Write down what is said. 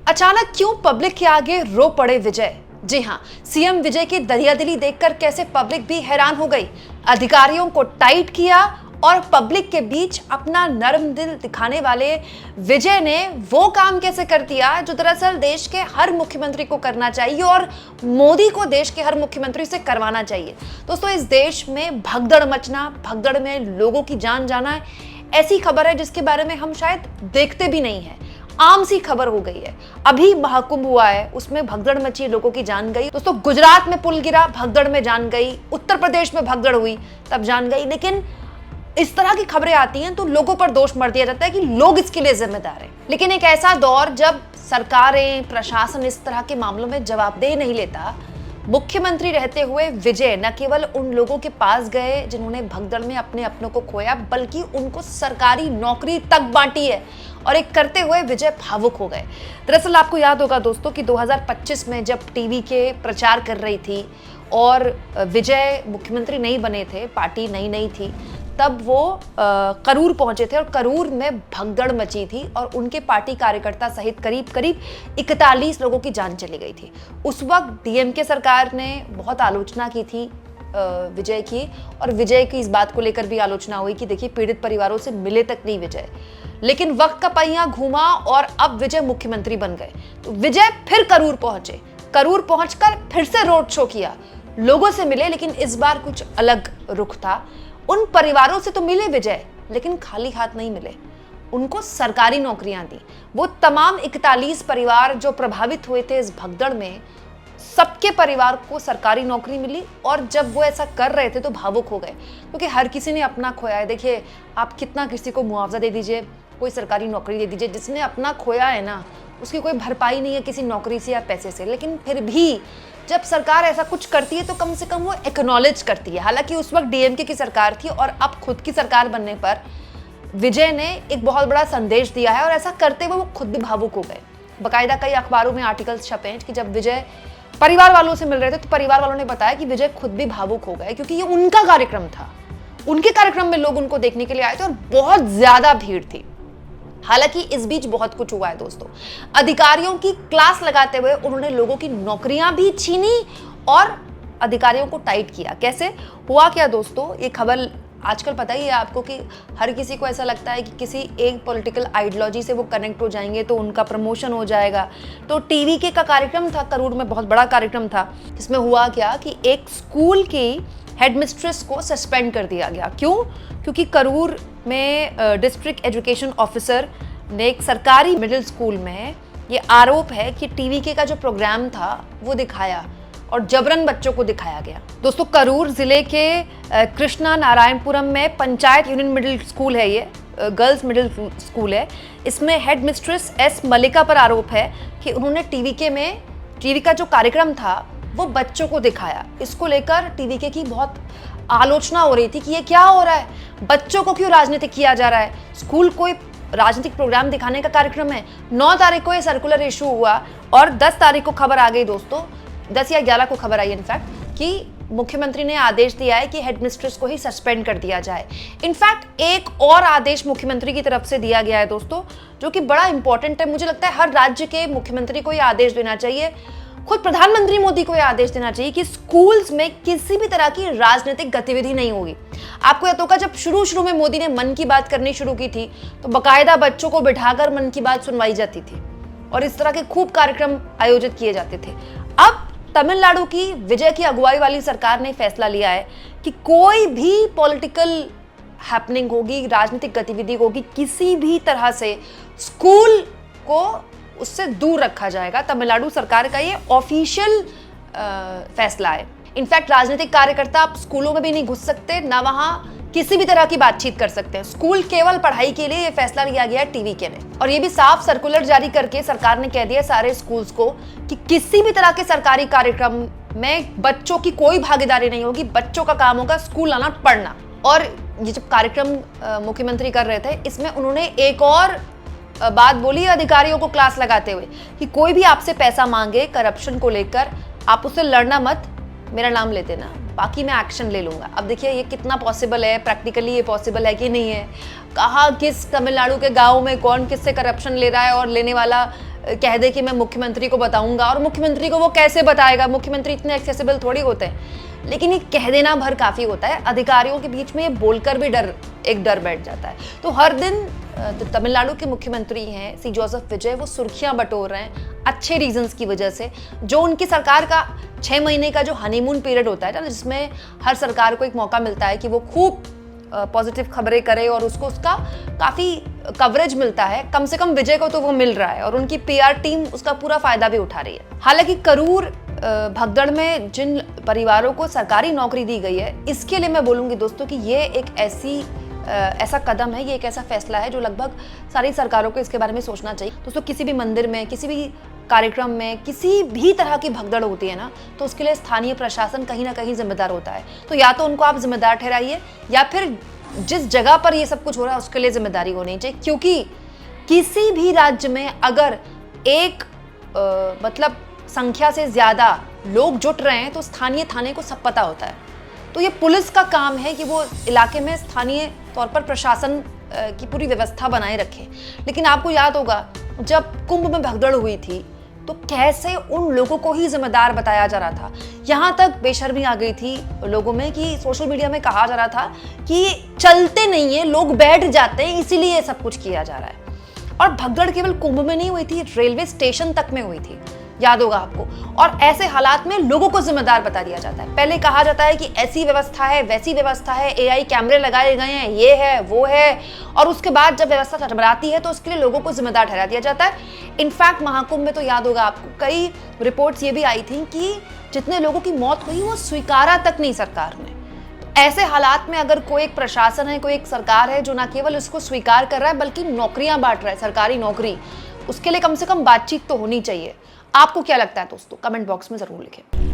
अचानक क्यों पब्लिक के आगे रो पड़े विजय? जी हां, सीएम विजय की दरियादिली देखकर कैसे पब्लिक भी हैरान हो गई। अधिकारियों को टाइट किया और पब्लिक के बीच अपना नरम दिल दिखाने वाले विजय ने वो काम कैसे कर दिया जो दरअसल देश के हर मुख्यमंत्री को करना चाहिए और मोदी को देश के हर मुख्यमंत्री से करवाना चाहिए। दोस्तों, इस देश में भगदड़ मचना, भगदड़ में लोगों की जान जाना ऐसी खबर है जिसके बारे में हम शायद देखते भी नहीं है, आम सी खबर हो गई है। अभी महाकुंभ हुआ है, उसमें भगदड़ मची, लोगों की जान गई। दोस्तों, गुजरात में पुल गिरा, भगदड़ में जान गई। उत्तर प्रदेश में भगदड़ हुई, तब जान गई। लेकिन इस तरह की खबरें आती हैं तो लोगों पर दोष मर दिया जाता है कि लोग इसके लिए जिम्मेदार हैं। लेकिन एक ऐसा दौर जब सरकारें, प्रशासन इस तरह के मामलों में जवाबदेही नहीं लेता, मुख्यमंत्री रहते हुए विजय न केवल उन लोगों के पास गए जिन्होंने भगदड़ में अपने अपनों को खोया, बल्कि उनको सरकारी नौकरी तक बांटी है। और एक करते हुए विजय भावुक हो गए। दरअसल आपको याद होगा दोस्तों कि 2025 में जब टीवी के प्रचार कर रही थी और विजय मुख्यमंत्री नहीं बने थे, पार्टी नई थी, तब वो करूर पहुंचे थे और करूर में भगदड़ मची थी और उनके पार्टी कार्यकर्ता सहित करीब 41 लोगों की जान चली गई थी। उस वक्त डीएमके सरकार ने बहुत आलोचना की थी विजय की, और विजय की इस बात को लेकर भी आलोचना हुई कि देखिए, पीड़ित परिवारों से मिले तक नहीं विजय। लेकिन वक्त का पहिया घूमा और अब विजय मुख्यमंत्री बन गए। तो विजय फिर करूर पहुंचे, करूर पहुंचकर फिर से रोड शो किया, लोगों से मिले, लेकिन इस बार कुछ अलग रुख था। उन परिवारों से तो मिले विजय, लेकिन खाली हाथ नहीं मिले, उनको सरकारी नौकरियां दी। वो तमाम 41 परिवार जो प्रभावित हुए थे इस भगदड़ में, सबके परिवार को सरकारी नौकरी मिली। और जब वो ऐसा कर रहे थे तो भावुक हो गए, क्योंकि हर किसी ने अपना खोया है। देखिए, आप कितना किसी को मुआवजा दे दीजिए, कोई सरकारी नौकरी दे दीजिए, जिसने अपना खोया है ना, उसकी कोई भरपाई नहीं है किसी नौकरी से या पैसे से। लेकिन फिर भी जब सरकार ऐसा कुछ करती है तो कम से कम वो एक्नॉलेज करती है। हालांकि उस वक्त डीएमके की सरकार थी और अब खुद की सरकार बनने पर विजय ने एक बहुत बड़ा संदेश दिया है, और ऐसा करते हुए वो खुद भी भावुक हो गए। बाकायदा कई अखबारों में आर्टिकल्स छपे हैं कि जब विजय परिवार वालों से मिल रहे थे तो परिवार वालों ने बताया कि विजय खुद भी भावुक हो गए, क्योंकि ये उनका कार्यक्रम था। उनके कार्यक्रम में लोग उनको देखने के लिए आए थे और बहुत ज्यादा भीड़ थी। हालांकि इस बीच बहुत कुछ हुआ है दोस्तों। अधिकारियों की क्लास लगाते हुए उन्होंने लोगों की नौकरियां भी छीनी और अधिकारियों को टाइट किया। कैसे हुआ क्या दोस्तों, ये खबर आजकल पता ही है आपको कि हर किसी को ऐसा लगता है कि किसी एक पॉलिटिकल आइडियोलॉजी से वो कनेक्ट हो जाएंगे तो उनका प्रमोशन हो जाएगा। तो टीवी के का कार्यक्रम था करूर में, बहुत बड़ा कार्यक्रम था, जिसमें हुआ क्या कि एक स्कूल की हेडमिस्ट्रेस को सस्पेंड कर दिया गया। क्यों? क्योंकि करूर में डिस्ट्रिक्ट एजुकेशन ऑफिसर ने एक सरकारी मिडिल स्कूल में ये आरोप है कि टीवी के का जो प्रोग्राम था वो दिखाया और जबरन बच्चों को दिखाया गया। दोस्तों, करूर जिले के कृष्णा नारायणपुरम में पंचायत यूनियन मिडिल स्कूल है, ये गर्ल्स मिडिल स्कूल है। इसमें हेड मिस्ट्रेस एस मलिका पर आरोप है कि उन्होंने टीवी का जो कार्यक्रम था वो बच्चों को दिखाया। इसको लेकर टीवी के की बहुत आलोचना हो रही थी कि ये क्या हो रहा है, बच्चों को क्यों राजनीतिक किया जा रहा है, स्कूल कोई राजनीतिक प्रोग्राम दिखाने का कार्यक्रम है। 9 तारीख को ये सर्कुलर इशू हुआ और 10 तारीख को खबर आ गई दोस्तों, 10 या 11 को खबर आई इनफैक्ट, कि मुख्यमंत्री ने आदेश दिया है कि हेडमिस्ट्रेस को ही सस्पेंड कर दिया जाए। इनफैक्ट एक और आदेश मुख्यमंत्री की तरफ से दिया गया है दोस्तों, जो कि बड़ा इंपॉर्टेंट है। मुझे लगता है हर राज्य के मुख्यमंत्री को यह आदेश देना चाहिए, खुद प्रधानमंत्री मोदी को यह आदेश देना चाहिए कि स्कूल्स में किसी भी तरह की राजनीतिक गतिविधि नहीं होगी। आपको याद होगा जब शुरू में मोदी ने मन की बात करनी शुरू की थी तो बकायदा बच्चों को बिठाकर मन की बात सुनवाई जाती थी और इस तरह के खूब कार्यक्रम आयोजित किए जाते थे। अब तमिलनाडु की विजय की अगुवाई वाली सरकार ने फैसला लिया है कि कोई भी पॉलिटिकल हैपनिंग होगी, राजनीतिक गतिविधि होगी, किसी भी तरह से स्कूल को उससे दूर रखा जाएगा। तमिलनाडु सरकार का ये ऑफिशियल फैसला है। इनफैक्ट राजनीतिक कार्यकर्ता आप स्कूलों में भी नहीं घुस सकते, ना वहां किसी भी तरह की बातचीत कर सकते हैं। स्कूल केवल पढ़ाई के लिए ये फैसला लिया गया है टीवी के ने। और ये भी साफ सर्कुलर जारी करके सरकार ने कह दिया सारे स्कूल्स को कि किसी भी तरह के सरकारी कार्यक्रम में बच्चों की कोई भागीदारी नहीं होगी। बच्चों का काम होगा स्कूल आना, पढ़ना। और ये जब कार्यक्रम मुख्यमंत्री कर रहे थे, इसमें उन्होंने एक और बात बोली अधिकारियों को क्लास लगाते हुए कि कोई भी आपसे पैसा मांगे करप्शन को लेकर, आप उससे लड़ना मत, मेरा नाम ले देना, बाकी मैं एक्शन ले लूंगा। अब देखिए ये कितना पॉसिबल है, प्रैक्टिकली ये पॉसिबल है कि नहीं है। कहाँ किस तमिलनाडु के गांव में कौन किससे करप्शन ले रहा है और लेने वाला कह दे कि मैं मुख्यमंत्री को बताऊंगा, और मुख्यमंत्री को वो कैसे बताएगा, मुख्यमंत्री इतने एक्सेसिबल थोड़ी होते हैं। लेकिन ये कह देना भर काफी होता है, अधिकारियों के बीच में ये बोलकर भी एक डर बैठ जाता है। तो हर दिन तमिलनाडु के मुख्यमंत्री हैं सी जोसेफ विजय, वो सुर्खियां बटोर रहे हैं अच्छे रीजंस की वजह से। जो उनकी सरकार का 6 महीने का जो हनीमून पीरियड होता है ना, जिसमें हर सरकार को एक मौका मिलता है कि वो खूब पॉजिटिव खबरें करे और उसको उसका काफ़ी कवरेज मिलता है, कम से कम विजय को तो वो मिल रहा है और उनकी पीआर टीम उसका पूरा फायदा भी उठा रही है। हालांकि करूर भगदड़ में जिन परिवारों को सरकारी नौकरी दी गई है, इसके लिए मैं बोलूँगी दोस्तों कि ये एक ऐसा कदम है, ये एक ऐसा फैसला है जो लगभग सारी सरकारों को इसके बारे में सोचना चाहिए। दोस्तों, किसी भी मंदिर में, किसी भी कार्यक्रम में, किसी भी तरह की भगदड़ होती है ना, तो उसके लिए स्थानीय प्रशासन कहीं ना कहीं जिम्मेदार होता है। तो या तो उनको आप जिम्मेदार ठहराइए, या फिर जिस जगह पर ये सब कुछ हो रहा है उसके लिए जिम्मेदारी होनी चाहिए। क्योंकि किसी भी राज्य में अगर एक मतलब संख्या से ज्यादा लोग जुट रहे हैं तो स्थानीय थाने को सब पता होता है। तो ये पुलिस का काम है कि वो इलाके में स्थानीय तौर पर प्रशासन की पूरी व्यवस्था बनाए रखे। लेकिन आपको याद होगा जब कुंभ में भगदड़ हुई थी तो कैसे उन लोगों को ही जिम्मेदार बताया जा रहा था। यहाँ तक बेशर्मी आ गई थी लोगों में कि सोशल मीडिया में कहा जा रहा था कि चलते नहीं है, लोग बैठ जाते हैं, इसीलिए सब कुछ किया जा रहा है। और भगदड़ केवल कुंभ में नहीं हुई थी, रेलवे स्टेशन तक में हुई थी, याद होगा आपको। और ऐसे हालात में लोगों को जिम्मेदार बता दिया जाता है। पहले कहा जाता है कि ऐसी व्यवस्था है, वैसी व्यवस्था है, एआई कैमरे लगाए गए हैं, ये है वो है, और उसके बाद जब व्यवस्था चरमराती है तो उसके लिए लोगों को जिम्मेदार ठहरा दिया जाता है। इनफैक्ट महाकुंभ में तो याद होगा आपको, कई रिपोर्ट्स ये भी आई थी कि जितने लोगों की मौत हुई वो स्वीकारा तक नहीं सरकार ने। ऐसे हालात में अगर कोई एक प्रशासन है, कोई एक सरकार है जो ना केवल इसको स्वीकार कर रहा है बल्कि नौकरियां बांट रहा है, सरकारी नौकरी, उसके लिए कम से कम बातचीत तो होनी चाहिए। आपको क्या लगता है दोस्तों, कमेंट बॉक्स में जरूर लिखें।